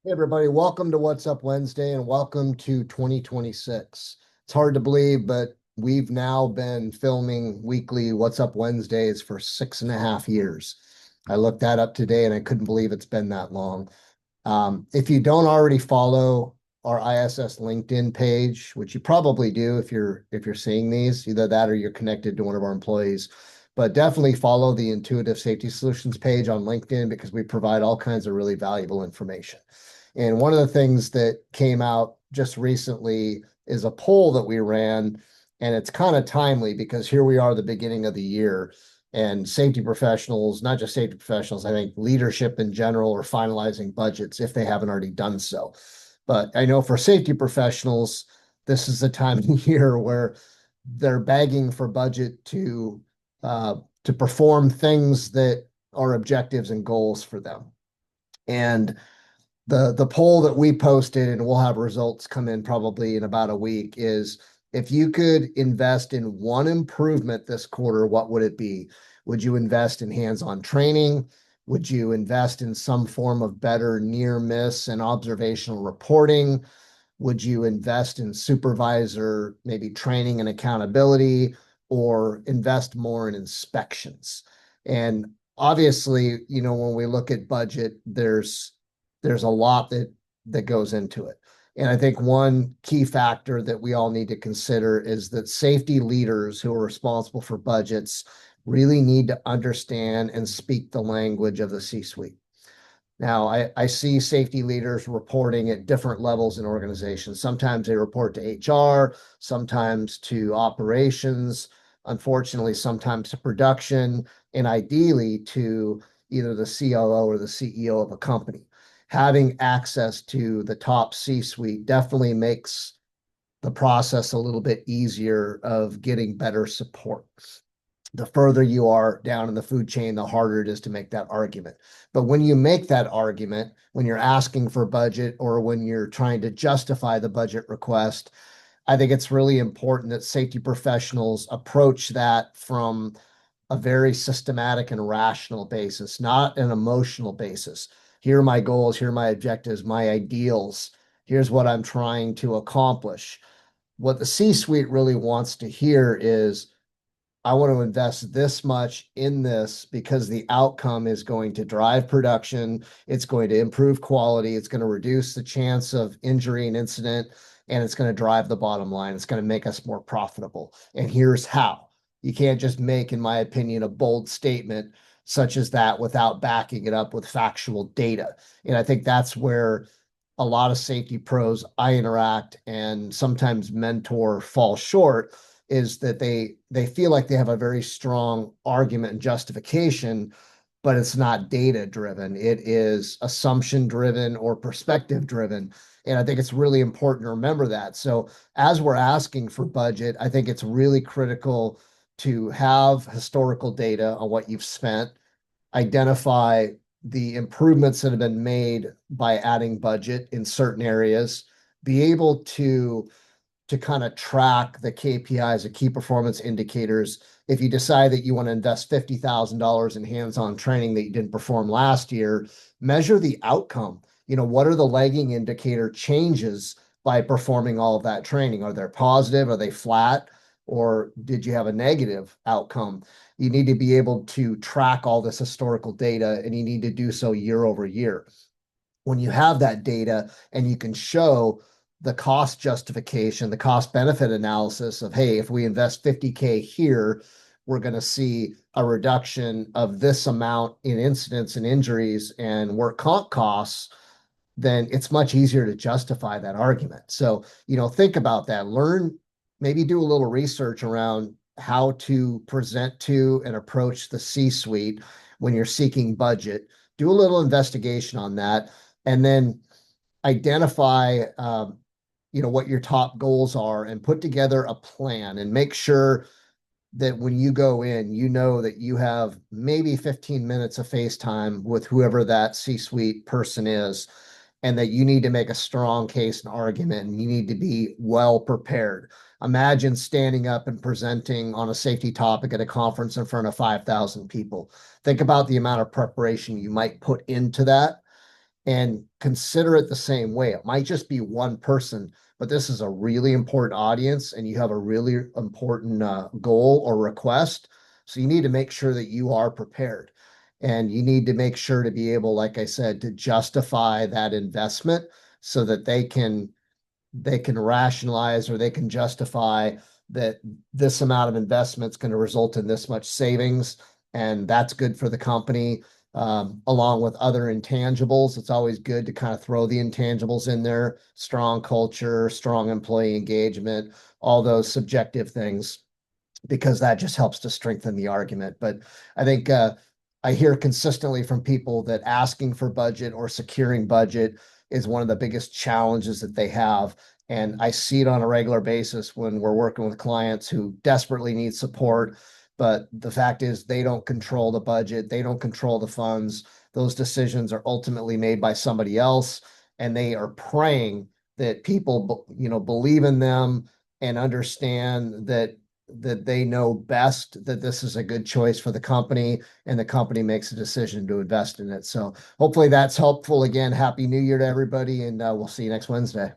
Hey everybody, welcome to What's Up Wednesday and welcome to 2026. It's hard to believe, but we've now been filming weekly What's Up Wednesdays for 6.5 years. I looked that up today and I couldn't believe it's been that long. If you don't already follow our ISS LinkedIn page, which you probably do if you're seeing these, either that or you're connected to one of our employees, but definitely follow the Intuitive Safety Solutions page on LinkedIn because we provide all kinds of really valuable information. And one of the things that came out just recently is a poll that we ran, and it's kind of timely because here we are, the beginning of the year, and safety professionals, not just safety professionals, I think leadership in general are finalizing budgets if they haven't already done so. But I know for safety professionals, this is the time of year where they're begging for budget to perform things that are objectives and goals for them. And the poll that we posted, and we'll have results come in probably in about a week, is if you could invest in one improvement this quarter, what would it be? Would you invest in hands-on training? Would you invest in some form of better near miss and observational reporting? Would you invest in supervisor, maybe training and accountability, or invest more in inspections? And obviously, when we look at budget, there's a lot that goes into it. And I think one key factor that we all need to consider is that safety leaders who are responsible for budgets really need to understand and speak the language of the C-suite. Now, I see safety leaders reporting at different levels in organizations. Sometimes they report to HR, sometimes to operations, unfortunately, sometimes to production, and ideally to either the COO or the CEO of a company. Having access to the top C-suite definitely makes the process a little bit easier of getting better support. The further you are down in the food chain, the harder it is to make that argument. But when you make that argument, when you're asking for budget or when you're trying to justify the budget request, I think it's really important that safety professionals approach that from a very systematic and rational basis, not an emotional basis. Here are my goals, here are my objectives, my ideals. Here's what I'm trying to accomplish. What the C-suite really wants to hear is, I want to invest this much in this because the outcome is going to drive production. It's going to improve quality. It's going to reduce the chance of injury and incident, and it's going to drive the bottom line. It's going to make us more profitable. And here's how. You can't just make, in my opinion, a bold statement such as that without backing it up with factual data. And I think that's where a lot of safety pros I interact and sometimes mentor fall short, is that they feel like they have a very strong argument and justification, but it's not data driven. It is assumption driven or perspective driven. And I think it's really important to remember that. So as we're asking for budget, I think it's really critical to have historical data on what you've spent, identify the improvements that have been made by adding budget in certain areas, be able to kind of track the KPIs, the key performance indicators. If you decide that you want to invest $50,000 in hands-on training that you didn't perform last year, measure the outcome. What are the lagging indicator changes by performing all of that training? Are they positive? Are they flat? Or did you have a negative outcome? You need to be able to track all this historical data, and you need to do so year over year. When you have that data and you can show the cost justification, the cost benefit analysis of, hey, if we invest 50K here, we're going to see a reduction of this amount in incidents and injuries and work comp costs, then it's much easier to justify that argument. So, think about that. Learn, maybe do a little research around how to present to and approach the C-suite when you're seeking budget. Do a little investigation on that, and then identify what your top goals are and put together a plan, and make sure that when you go in, you know that you have maybe 15 minutes of FaceTime with whoever that C-suite person is, and that you need to make a strong case and argument, and you need to be well prepared. Imagine standing up and presenting on a safety topic at a conference in front of 5,000 people. Think about the amount of preparation you might put into that. and consider it the same way. It might just be one person, but this is a really important audience and you have a really important goal or request. So you need to make sure that you are prepared and you need to make sure to be able, like I said, to justify that investment so that they can rationalize or they can justify that this amount of investment is going to result in this much savings, and that's good for the company. Along with other intangibles, it's always good to kind of throw the intangibles in there: strong culture, strong employee engagement, all those subjective things, because that just helps to strengthen the argument. But I think I hear consistently from people that asking for budget or securing budget is one of the biggest challenges that they have. And I see it on a regular basis when we're working with clients who desperately need support. But the fact is, they don't control the budget, they don't control the funds. Those decisions are ultimately made by somebody else, and they are praying that people, believe in them and understand that they know best that this is a good choice for the company, and the company makes a decision to invest in it. So hopefully that's helpful. Again, happy new year to everybody, and we'll see you next Wednesday.